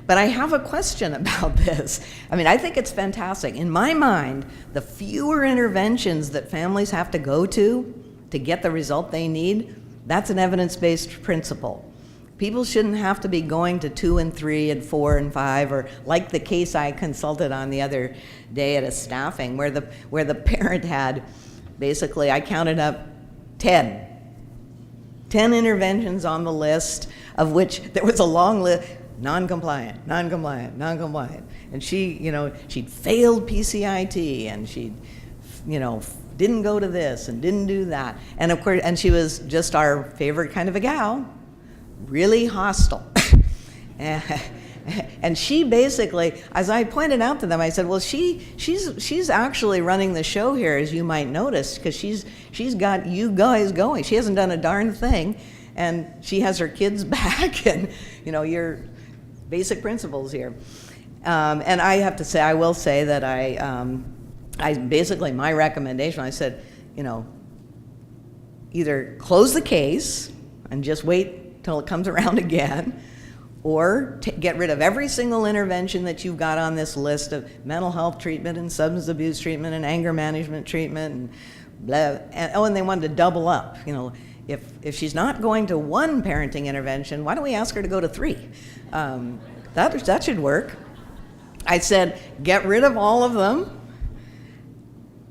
But I have a question about this. I mean, I think it's fantastic. In my mind, the fewer interventions that families have to go to get the result they need, that's an evidence-based principle. People shouldn't have to be going to 2 and 3 and 4 and 5, or like the case I consulted on the other day at a staffing, where the parent had, basically, I counted up 10 interventions on the list, of which there was a long list. Non-compliant, and she'd failed PCIT, and she'd, didn't go to this and didn't do that, and of course, and she was just our favorite kind of a gal, really hostile. And she basically, as I pointed out to them, I said, well, she's actually running the show here, as you might notice, because she's got you guys going. She hasn't done a darn thing, and she has her kids back, and your basic principles here. And I will say that I basically, my recommendation, I said, either close the case and just wait till it comes around again, or get rid of every single intervention that you've got on this list of mental health treatment and substance abuse treatment and anger management treatment and blah. And they wanted to double up. If she's not going to one parenting intervention, why don't we ask her to go to 3? That should work. I said, get rid of all of them,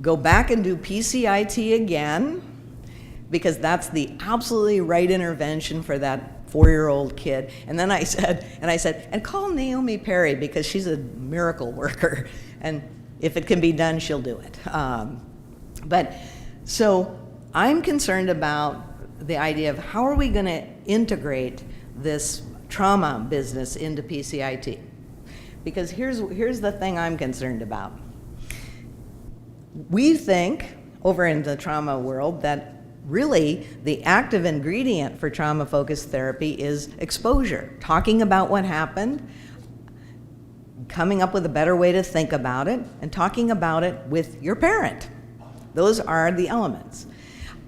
go back and do PCIT again, because that's the absolutely right intervention for that 4-year-old kid. And then I said, and call Naomi Perry, because she's a miracle worker, and if it can be done, she'll do it. But so I'm concerned about the idea of how are we going to integrate this trauma business into PCIT? Because here's the thing I'm concerned about. We think, over in the trauma world, that really the active ingredient for trauma-focused therapy is exposure, talking about what happened, coming up with a better way to think about it, and talking about it with your parent. Those are the elements.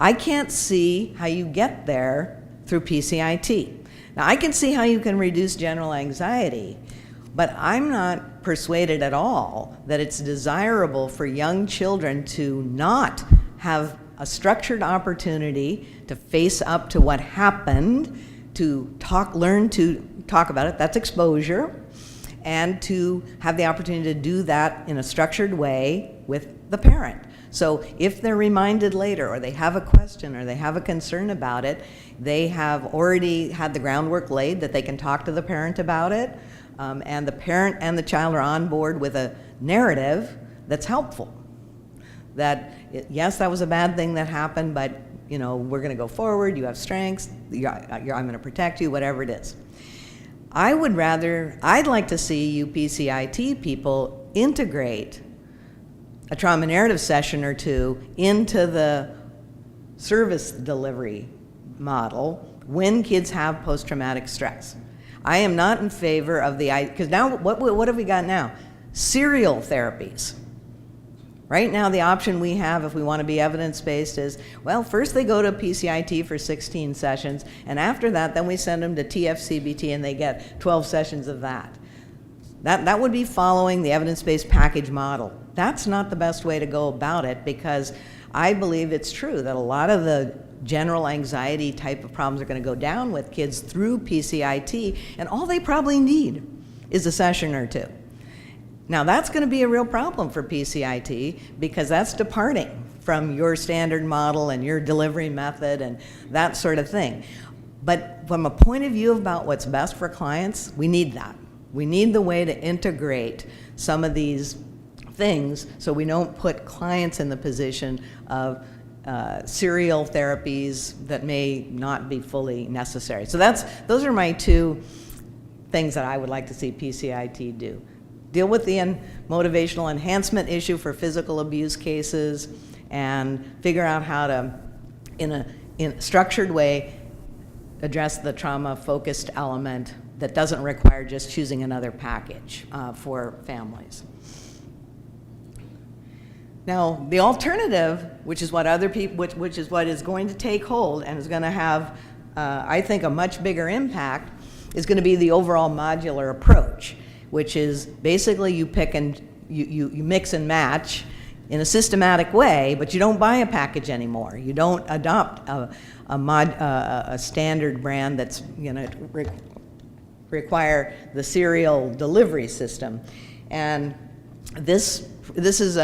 I can't see how you get there through PCIT. Now, I can see how you can reduce general anxiety, but I'm not persuaded at all that it's desirable for young children to not have a structured opportunity to face up to what happened, to learn to talk about it, that's exposure, and to have the opportunity to do that in a structured way with the parent. So if they're reminded later, or they have a question, or they have a concern about it, they have already had the groundwork laid that they can talk to the parent about it, and the parent and the child are on board with a narrative that's helpful. That, yes, that was a bad thing that happened, but we're going to go forward, you have strengths, I'm going to protect you, whatever it is. I'd like to see you PCIT people integrate a trauma narrative session or 2 into the service delivery model when kids have post-traumatic stress. I am not in favor of because now, what have we got now? Serial therapies. Right now, the option we have, if we want to be evidence-based, is, well, first they go to PCIT for 16 sessions, and after that, then we send them to TFCBT, and they get 12 sessions of that. That would be following the evidence-based package model. That's not the best way to go about it, because I believe it's true that a lot of the general anxiety type of problems are going to go down with kids through PCIT, and all they probably need is a session or 2. Now, that's going to be a real problem for PCIT, because that's departing from your standard model and your delivery method and that sort of thing. But from a point of view about what's best for clients, we need that. We need the way to integrate some of these things so we don't put clients in the position of serial therapies that may not be fully necessary. So those are my two things that I would like to see PCIT do. Deal with the motivational enhancement issue for physical abuse cases and figure out how to, in a structured way, address the trauma-focused element that doesn't require just choosing another package for families. Now, the alternative, which is what other people, which is what is going to take hold and is going to have, I think, a much bigger impact, is going to be the overall modular approach, which is basically you pick and you mix and match in a systematic way, but you don't buy a package anymore. You don't adopt a standard brand that's require the serial delivery system. And this is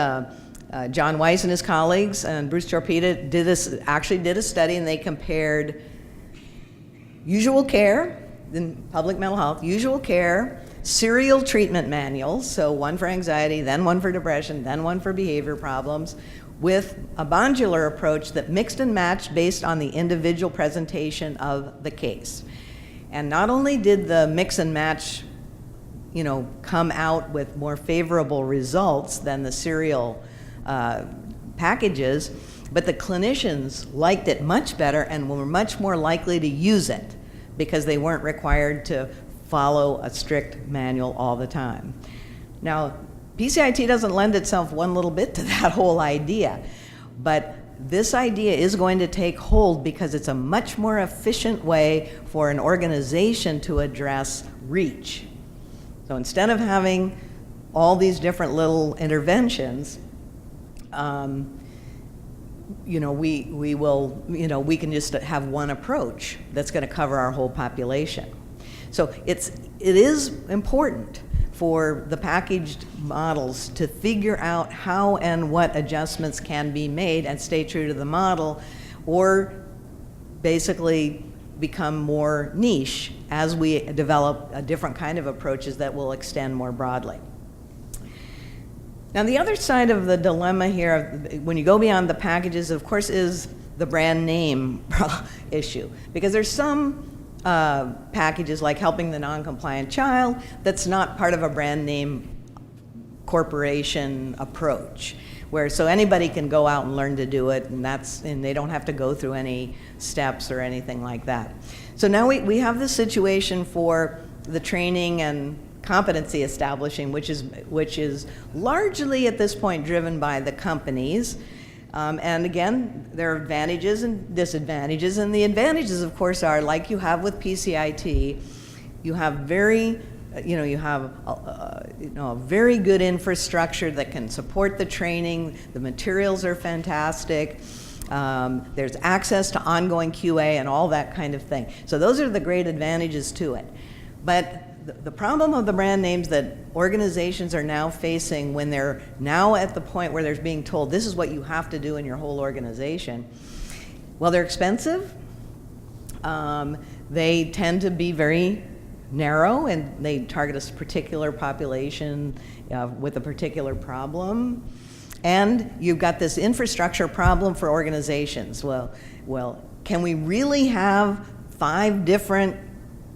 John Weiss and his colleagues and Bruce Torpeda did a study, and they compared usual care in public mental health, usual care, serial treatment manuals, so one for anxiety, then one for depression, then one for behavior problems, with a modular approach that mixed and matched based on the individual presentation of the case. And not only did the mix and match, come out with more favorable results than the serial packages, but the clinicians liked it much better and were much more likely to use it because they weren't required to follow a strict manual all the time. Now, PCIT doesn't lend itself one little bit to that whole idea, but this idea is going to take hold because it's a much more efficient way for an organization to address reach. So instead of having all these different little interventions, we can just have one approach that's going to cover our whole population. So it is important for the packaged models to figure out how and what adjustments can be made and stay true to the model, or basically become more niche as we develop a different kind of approaches that will extend more broadly. Now, the other side of the dilemma here, when you go beyond the packages, of course, is the brand name issue. Because there's some packages like helping the non-compliant child that's not part of a brand name corporation approach, where so anybody can go out and learn to do it, and they don't have to go through any steps or anything like that. So now we have this situation for the training and competency establishing, which is largely at this point driven by the companies. And again, there are advantages and disadvantages, and the advantages, of course, are like you have with PCIT. You have a very good infrastructure that can support the training. The materials are fantastic. There's access to ongoing QA and all that kind of thing. So those are the great advantages to it. But the problem of the brand names that organizations are now facing when they're now at the point where they're being told this is what you have to do in your whole organization, well, they're expensive. They tend to be very narrow, and they target a particular population with a particular problem. And you've got this infrastructure problem for organizations. Well, can we really have 5 different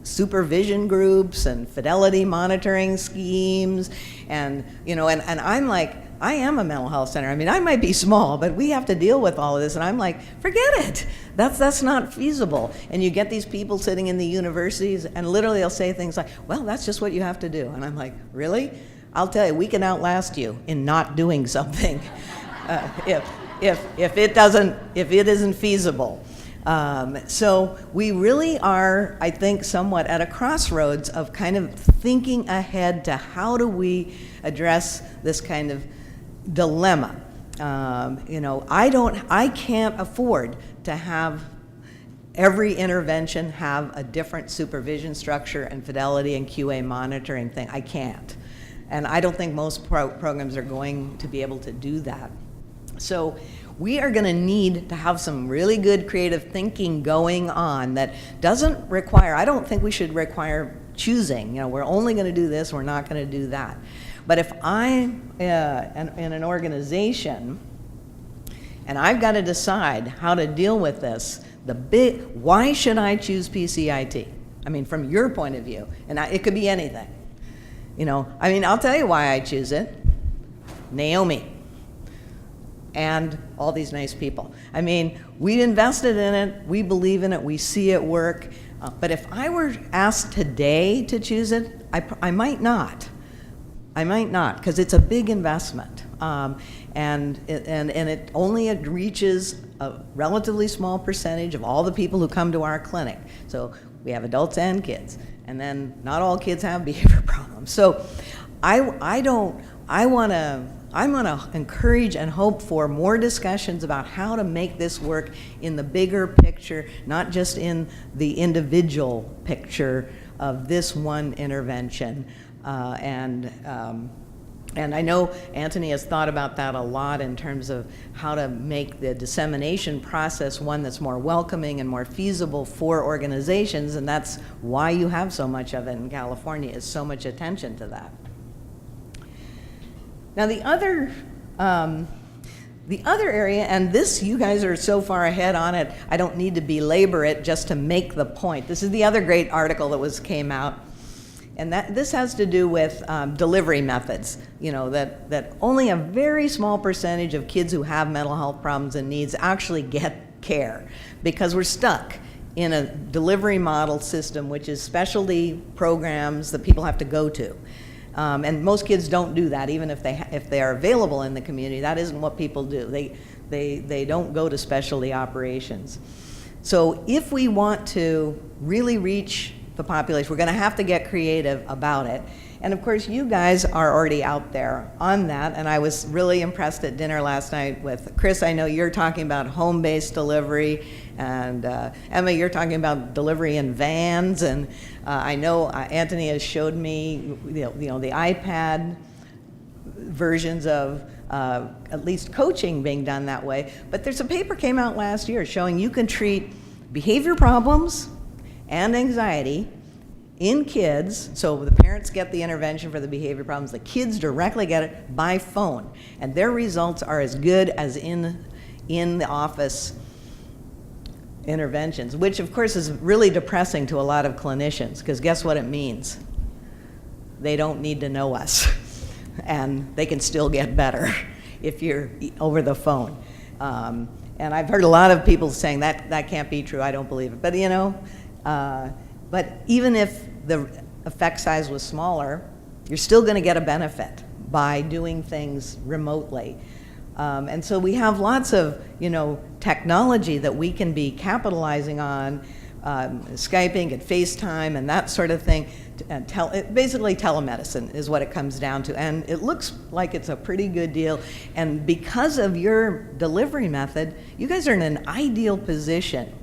supervision groups and fidelity monitoring schemes? And I'm like, I am a mental health center. I mean, I might be small, but we have to deal with all of this. And I'm like, forget it. That's not feasible. And you get these people sitting in the universities, and literally they'll say things like, well, that's just what you have to do. And I'm like, really? I'll tell you, we can outlast you in not doing something if it isn't feasible. So we really are, I think, somewhat at a crossroads of kind of thinking ahead to how do we address this kind of dilemma. I can't afford to have every intervention have a different supervision structure and fidelity and QA monitoring thing. I can't. And I don't think most programs are going to be able to do that. So we are going to need to have some really good creative thinking going on that doesn't require, I don't think we should require choosing, we're only going to do this, we're not going to do that. But if I'm in an organization and I've got to decide how to deal with this, why should I choose PCIT? I mean, from your point of view, and it could be anything. I'll tell you why I choose it. Naomi and all these nice people. I mean, we invested in it, we believe in it, we see it work. But if I were asked today to choose it, I might not. I might not, because it's a big investment. And it only reaches a relatively small percentage of all the people who come to our clinic. So we have adults and kids, and then not all kids have behavior problems. So I'm gonna encourage and hope for more discussions about how to make this work in the bigger picture, not just in the individual picture of this one intervention. And I know Anthony has thought about that a lot in terms of how to make the dissemination process one that's more welcoming and more feasible for organizations, and that's why you have so much of it in California, is so much attention to that. Now the other area, and this, you guys are so far ahead on it, I don't need to belabor it just to make the point. This is the other great article that came out. And this has to do with delivery methods, that only a very small percentage of kids who have mental health problems and needs actually get care, because we're stuck in a delivery model system, which is specialty programs that people have to go to. And most kids don't do that, even if they are available in the community. That isn't what people do. They don't go to specialty operations. So if we want to really reach the population, we're going to have to get creative about it. And of course, you guys are already out there on that, and I was really impressed at dinner last night with Chris. I know you're talking about home-based delivery, and Emma, you're talking about delivery in vans, and I know Anthony has showed me the iPad versions of at least coaching being done that way. But there's a paper came out last year showing you can treat behavior problems and anxiety in kids, so the parents get the intervention for the behavior problems, the kids directly get it by phone, and their results are as good as in the office interventions, which of course is really depressing to a lot of clinicians, because guess what it means? They don't need to know us, and they can still get better if you're over the phone. And I've heard a lot of people saying that can't be true, I don't believe it, but but even if the effect size was smaller, you're still going to get a benefit by doing things remotely. And so we have lots of technology that we can be capitalizing on, Skyping and FaceTime and that sort of thing. And basically telemedicine is what it comes down to. And it looks like it's a pretty good deal. And because of your delivery method, you guys are in an ideal position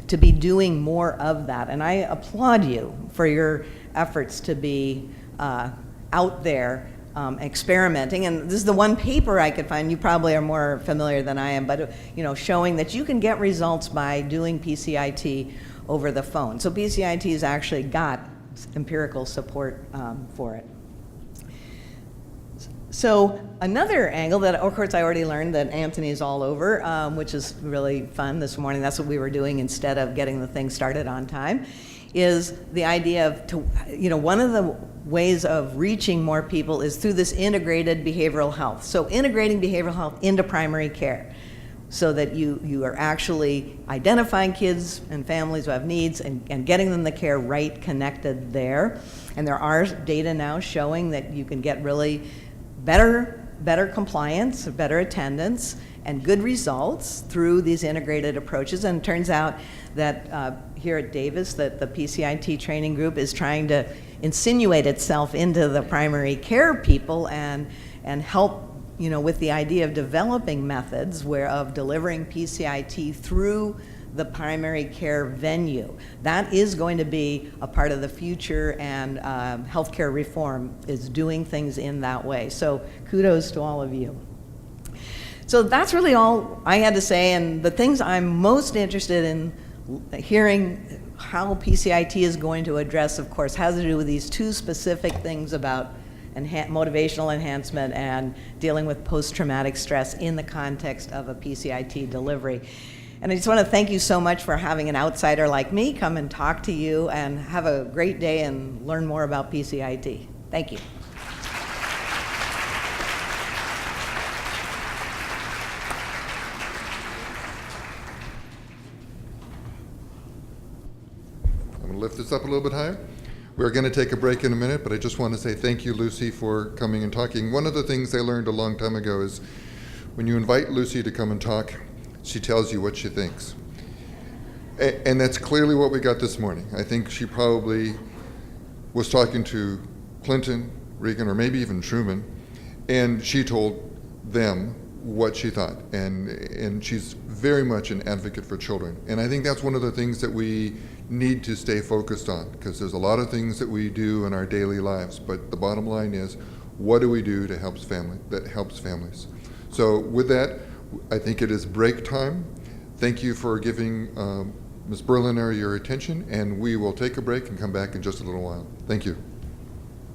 to be doing more of that. And I applaud you for your efforts to be out there experimenting. And this is the one paper I could find, you probably are more familiar than I am, but showing that you can get results by doing PCIT over the phone. So PCIT has actually got empirical support for it. So another angle that, of course, I already learned that Anthony is all over, which is really fun this morning. That's what we were doing instead of getting the thing started on time, is the idea of, one of the ways of reaching more people is through this integrated behavioral health. So integrating behavioral health into primary care, so that you are actually identifying kids and families who have needs and getting them the care right connected there. And there are data now showing that you can get really better compliance, better attendance, and good results through these integrated approaches. And it turns out that here at Davis, that the PCIT training group is trying to insinuate itself into the primary care people and help with the idea of developing methods of delivering PCIT through the primary care venue. That is going to be a part of the future, and healthcare reform is doing things in that way. So kudos to all of you. So that's really all I had to say, and the things I'm most interested in hearing how PCIT is going to address, of course, has to do with these two specific things about motivational enhancement and dealing with post-traumatic stress in the context of a PCIT delivery. And I just want to thank you so much for having an outsider like me come and talk to you, and have a great day and learn more about PCIT. Thank you. I'm going to lift this up a little bit higher. We're going to take a break in a minute, but I just want to say thank you, Lucy, for coming and talking. One of the things I learned a long time ago is when you invite Lucy to come and talk, she tells you what she thinks. And that's clearly what we got this morning. I think she probably was talking to Clinton, Reagan, or maybe even Truman, and she told them what she thought. And she's very much an advocate for children. And I think that's one of the things that we need to stay focused on, because there's a lot of things that we do in our daily lives, but the bottom line is, what do we do that helps families? So with that, I think it is break time. Thank you for giving Ms. Berliner your attention, and we will take a break and come back in just a little while. Thank you.